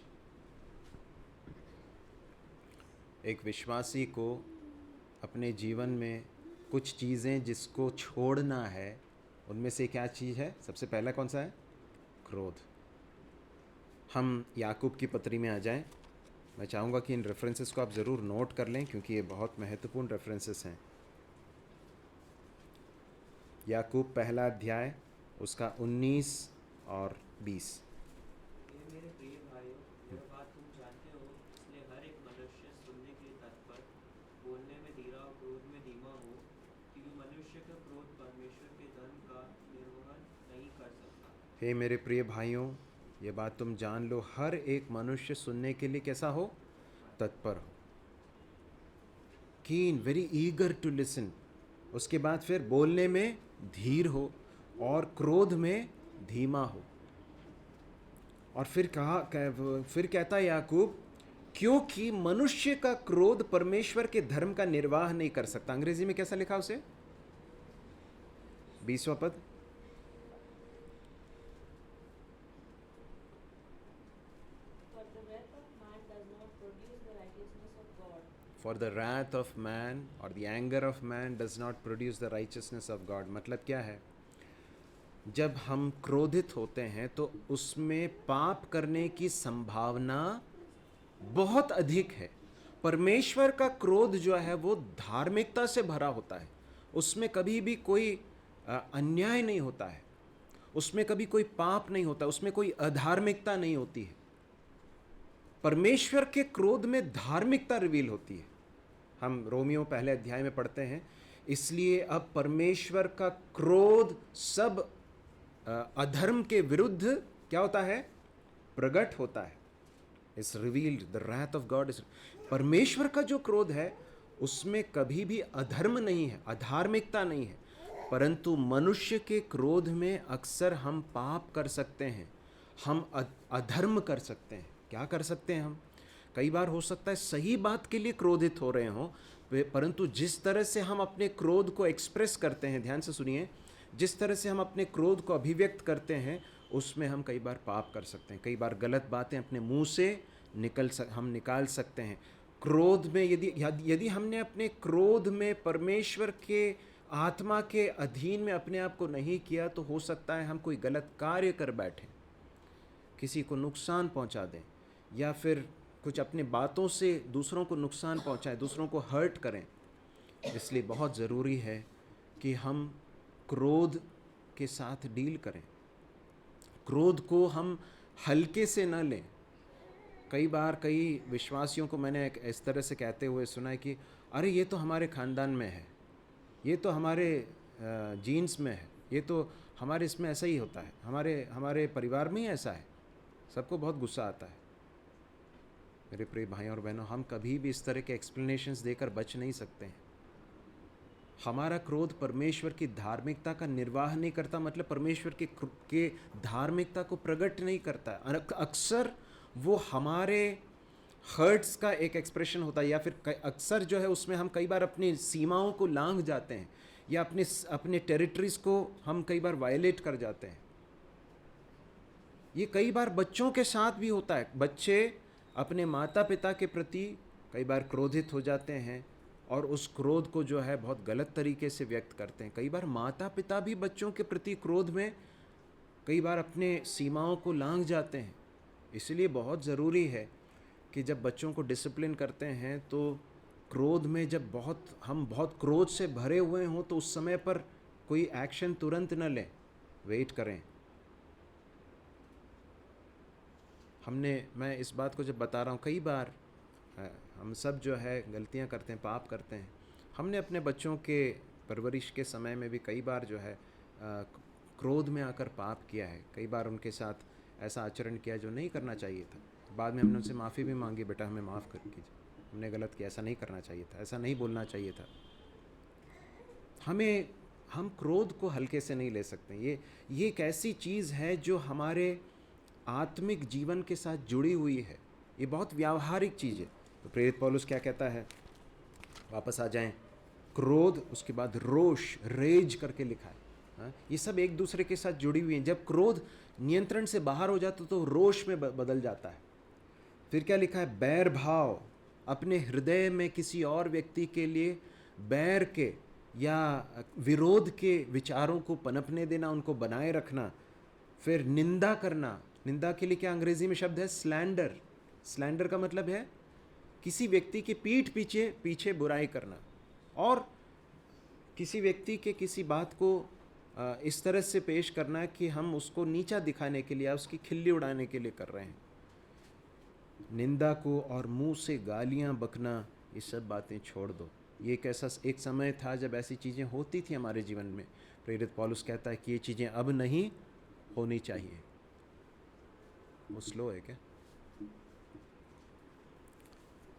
एक विश्वासी को अपने जीवन में कुछ चीज़ें जिसको छोड़ना है, उनमें से क्या चीज़ है? सबसे पहला कौन सा है? क्रोध। हम याकूब की पत्री में आ जाएं। मैं चाहूँगा कि इन रेफरेंसेस को आप ज़रूर नोट कर लें, क्योंकि ये बहुत महत्वपूर्ण रेफरेंसेस हैं। याकूब पहला अध्याय, उसका 19 और 20। ये मेरे प्रिय भाइयों, यह बात तुम जानते हो, इसलिए हर एक मनुष्य सुनने के लिए तत्पर, बोलने में धीरा और क्रोध में धीमा हो, क्योंकि मनुष्य का क्रोध परमेश्वर के धर्म का निर्वहन नहीं कर सकता। हे मेरे प्रिय भाइयों, ये बात तुम जान लो, हर एक मनुष्य सुनने के लिए कैसा हो? तत्पर हो, कीन, वेरी ईगर टू लिसन। उसके बाद फिर बोलने में धीर हो और क्रोध में धीमा हो। और फिर कहता है याकूब, क्योंकि मनुष्य का क्रोध परमेश्वर के धर्म का निर्वाह नहीं कर सकता। अंग्रेजी में कैसा लिखा उसे? 20वां पद। For the wrath of man or the anger of man does not produce the righteousness of God। मतलब क्या है? जब हम क्रोधित होते हैं तो उसमें पाप करने की संभावना बहुत अधिक है। परमेश्वर का क्रोध जो है वो धार्मिकता से भरा होता है, उसमें कभी भी कोई अन्याय नहीं होता है, उसमें कभी कोई पाप नहीं होता, उसमें कोई अधार्मिकता नहीं होती है। परमेश्वर के क्रोध में धार्मिकता रिवील होती है। हम रोमियो पहले अध्याय में पढ़ते हैं, इसलिए अब परमेश्वर का क्रोध सब अधर्म के विरुद्ध क्या होता है? प्रकट होता है। Is revealed, the wrath of God is. परमेश्वर का जो क्रोध है उसमें कभी भी अधर्म नहीं है, अधार्मिकता नहीं है, परंतु मनुष्य के क्रोध में अक्सर हम पाप कर सकते हैं, हम अधर्म कर सकते हैं। क्या कर सकते हैं हम? कई बार हो सकता है सही बात के लिए क्रोधित हो रहे हों, परंतु जिस तरह से हम अपने क्रोध को एक्सप्रेस करते हैं, ध्यान से सुनिए, जिस तरह से हम अपने क्रोध को अभिव्यक्त करते हैं उसमें हम कई बार पाप कर सकते हैं। कई बार गलत बातें अपने मुंह से हम निकाल सकते हैं। क्रोध में यदि हमने अपने क्रोध में परमेश्वर के आत्मा के अधीन में अपने आप को नहीं किया तो हो सकता है हम कोई गलत कार्य कर बैठें, किसी को नुकसान पहुंचा दें, या फिर कुछ अपने बातों से दूसरों को नुकसान पहुंचाएं, दूसरों को हर्ट करें। इसलिए बहुत ज़रूरी है कि हम क्रोध के साथ डील करें, क्रोध को हम हल्के से न लें। कई बार कई विश्वासियों को मैंने इस तरह से कहते हुए सुना है कि अरे ये तो हमारे ख़ानदान में है, ये तो हमारे जीन्स में है, ये तो हमारे इसमें ऐसा ही होता है, हमारे परिवार में ही ऐसा है। सबको बहुत गुस्सा आता है। मेरे प्रिय भाइयों और बहनों, हम कभी भी इस तरह के एक्सप्लेनेशंस देकर बच नहीं सकते हैं। हमारा क्रोध परमेश्वर की धार्मिकता का निर्वाह नहीं करता, मतलब परमेश्वर के धार्मिकता को प्रकट नहीं करता है। अक्सर वो हमारे हर्ट्स का एक एक्सप्रेशन होता है, या फिर अक्सर जो है उसमें हम कई बार अपनी सीमाओं को लांघ जाते हैं, या अपने टेरिटरीज को हम कई बार वायलेट कर जाते हैं। ये कई बार बच्चों के साथ भी होता है। बच्चे अपने माता पिता के प्रति कई बार क्रोधित हो जाते हैं और उस क्रोध को जो है बहुत गलत तरीके से व्यक्त करते हैं। कई बार माता पिता भी बच्चों के प्रति क्रोध में कई बार अपने सीमाओं को लांघ जाते हैं। इसलिए बहुत ज़रूरी है कि जब बच्चों को डिसिप्लिन करते हैं तो क्रोध में जब हम बहुत क्रोध से भरे हुए हों तो उस समय पर कोई एक्शन तुरंत न लें, वेट करें। मैं इस बात को जब बता रहा हूँ, कई बार हम सब जो है गलतियाँ करते हैं, पाप करते हैं। हमने अपने बच्चों के परवरिश के समय में भी कई बार जो है क्रोध में आकर पाप किया है। कई बार उनके साथ ऐसा आचरण किया जो नहीं करना चाहिए था। बाद में हमने उनसे माफ़ी भी मांगी, बेटा हमें माफ़ कर कीजिए, हमने गलत किया, ऐसा नहीं करना चाहिए था, ऐसा नहीं बोलना चाहिए था। हम क्रोध को हल्के से नहीं ले सकते। ये एक ऐसी चीज़ है जो हमारे आत्मिक जीवन के साथ जुड़ी हुई है। ये बहुत व्यावहारिक चीज़ है। तो प्रेरित पौलुस क्या कहता है, वापस आ जाएं, क्रोध, उसके बाद रोष, रेज करके लिखा है। हाँ, ये सब एक दूसरे के साथ जुड़ी हुई हैं। जब क्रोध नियंत्रण से बाहर हो जाता तो रोष में बदल जाता है। फिर क्या लिखा है? बैर भाव, अपने हृदय में किसी और व्यक्ति के लिए बैर के या विरोध के विचारों को पनपने देना, उनको बनाए रखना। फिर निंदा करना, निंदा के लिए क्या अंग्रेजी में शब्द है? स्लैंडर। स्लैंडर का मतलब है किसी व्यक्ति की पीठ पीछे बुराई करना, और किसी व्यक्ति के किसी बात को इस तरह से पेश करना कि हम उसको नीचा दिखाने के लिए या उसकी खिल्ली उड़ाने के लिए कर रहे हैं। निंदा को और मुंह से गालियां बकना, ये सब बातें छोड़ दो। ये एक समय था जब ऐसी चीज़ें होती थी हमारे जीवन में। प्रेरित पौलुस कहता है कि ये चीज़ें अब नहीं होनी चाहिए। वो स्लो है क्या?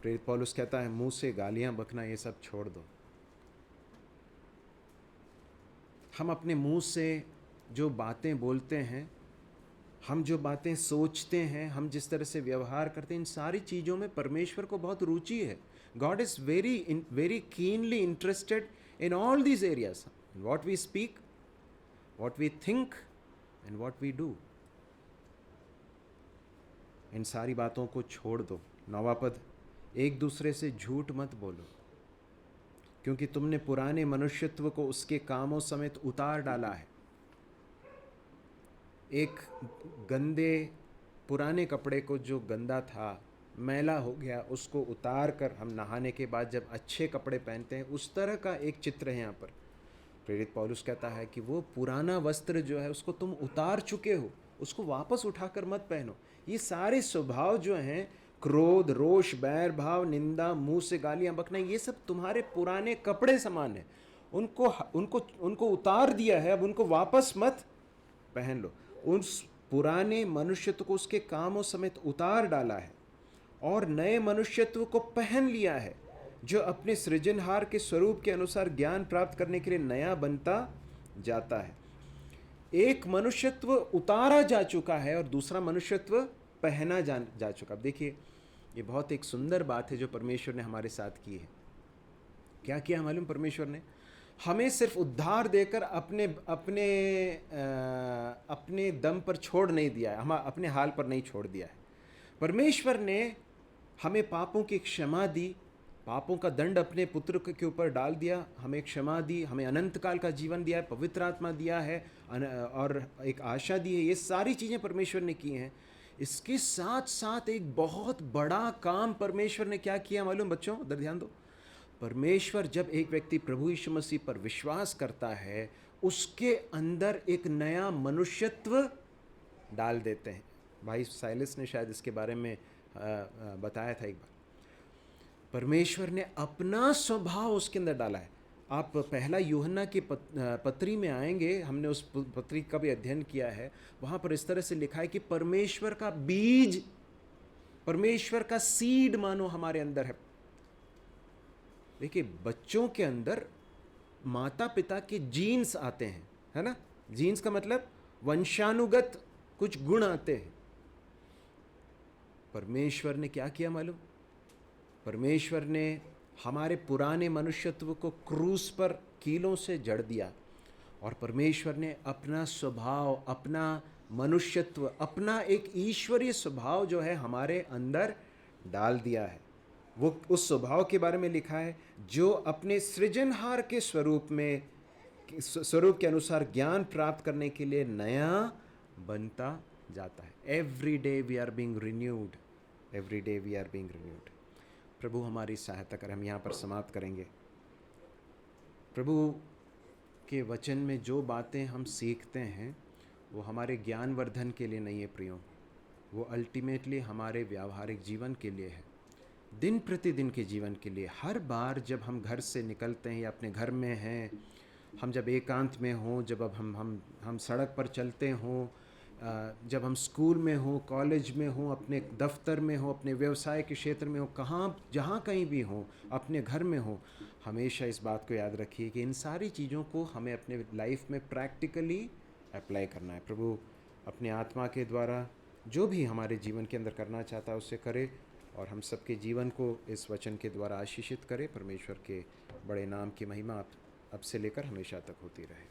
प्रेरित पौलुस कहता है मुंह से गालियां बकना ये सब छोड़ दो। हम अपने मुंह से जो बातें बोलते हैं, हम जो बातें सोचते हैं, हम जिस तरह से व्यवहार करते हैं, इन सारी चीज़ों में परमेश्वर को बहुत रुचि है। God is very keenly interested in all these areas, what we speak, what we think and what we do. इन सारी बातों को छोड़ दो। 9वां पद, एक दूसरे से झूठ मत बोलो, क्योंकि तुमने पुराने मनुष्यत्व को उसके कामों समेत उतार डाला है। एक गंदे पुराने कपड़े को, जो गंदा था, मैला हो गया, उसको उतार कर हम नहाने के बाद जब अच्छे कपड़े पहनते हैं, उस तरह का एक चित्र है यहाँ पर। प्रेरित पौलुस कहता है कि वो पुराना वस्त्र जो है उसको तुम उतार चुके हो, उसको वापस उठाकर मत पहनो। ये सारे स्वभाव जो हैं, क्रोध, रोष, बैर भाव, निंदा, मुंह से गालियां बकना, ये सब तुम्हारे पुराने कपड़े समान है। उनको उतार दिया है, अब उनको वापस मत पहन लो। उस पुराने मनुष्यत्व को उसके कामों समेत उतार डाला है और नए मनुष्यत्व को पहन लिया है, जो अपने सृजनहार के स्वरूप के अनुसार ज्ञान प्राप्त करने के लिए नया बनता जाता है। एक मनुष्यत्व उतारा जा चुका है और दूसरा मनुष्यत्व पहना जा चुका। अब देखिए, ये बहुत एक सुंदर बात है जो परमेश्वर ने हमारे साथ की है। क्या किया मालूम? परमेश्वर ने हमें सिर्फ उद्धार देकर अपने दम पर छोड़ नहीं दिया है, हम अपने हाल पर नहीं छोड़ दिया है। परमेश्वर ने हमें पापों की क्षमा दी, पापों का दंड अपने पुत्र के ऊपर डाल दिया, हमें क्षमा दी, हमें अनंत काल का जीवन दिया है, पवित्र आत्मा दिया है और एक आशा दी है। ये सारी चीज़ें परमेश्वर ने की हैं। इसके साथ साथ एक बहुत बड़ा काम परमेश्वर ने क्या किया मालूम बच्चों? उधर ध्यान दो। परमेश्वर जब एक व्यक्ति प्रभु यीशु मसीह पर विश्वास करता है, उसके अंदर एक नया मनुष्यत्व डाल देते हैं। भाई साइलस ने शायद इसके बारे में बताया था एक बार। परमेश्वर ने अपना स्वभाव उसके अंदर डाला है। आप पहला यूहन्ना की पत्री में आएंगे, हमने उस पत्री का भी अध्ययन किया है। वहाँ पर इस तरह से लिखा है कि परमेश्वर का बीज, परमेश्वर का सीड मानो हमारे अंदर है। देखिए, बच्चों के अंदर माता पिता के जीन्स आते हैं, है ना? जीन्स का मतलब वंशानुगत कुछ गुण आते हैं। परमेश्वर ने क्या किया मालूम? परमेश्वर ने हमारे पुराने मनुष्यत्व को क्रूस पर कीलों से जड़ दिया और परमेश्वर ने अपना स्वभाव, अपना मनुष्यत्व, अपना एक ईश्वरीय स्वभाव जो है हमारे अंदर डाल दिया है। वो उस स्वभाव के बारे में लिखा है जो अपने सृजनहार के स्वरूप के अनुसार ज्ञान प्राप्त करने के लिए नया बनता जाता है। Every day we are being renewed, every day we are being renewed. प्रभु हमारी सहायता करें। हम यहाँ पर समाप्त करेंगे। प्रभु के वचन में जो बातें हम सीखते हैं वो हमारे ज्ञानवर्धन के लिए नहीं है प्रियो, वो अल्टीमेटली हमारे व्यावहारिक जीवन के लिए है, दिन प्रतिदिन के जीवन के लिए। हर बार जब हम घर से निकलते हैं या अपने घर में हैं, हम जब एकांत में हों, जब अब हम सड़क पर चलते हों, जब हम स्कूल में हों, कॉलेज में हों, अपने दफ्तर में हों, अपने व्यवसाय के क्षेत्र में हों, जहाँ कहीं भी हों, अपने घर में हों, हमेशा इस बात को याद रखिए कि इन सारी चीज़ों को हमें अपने लाइफ में प्रैक्टिकली अप्लाई करना है। प्रभु अपने आत्मा के द्वारा जो भी हमारे जीवन के अंदर करना चाहता है उसे करे और हम सबके जीवन को इस वचन के द्वारा आशीषित करे। परमेश्वर के बड़े नाम की महिमा अब से लेकर हमेशा तक होती रहे।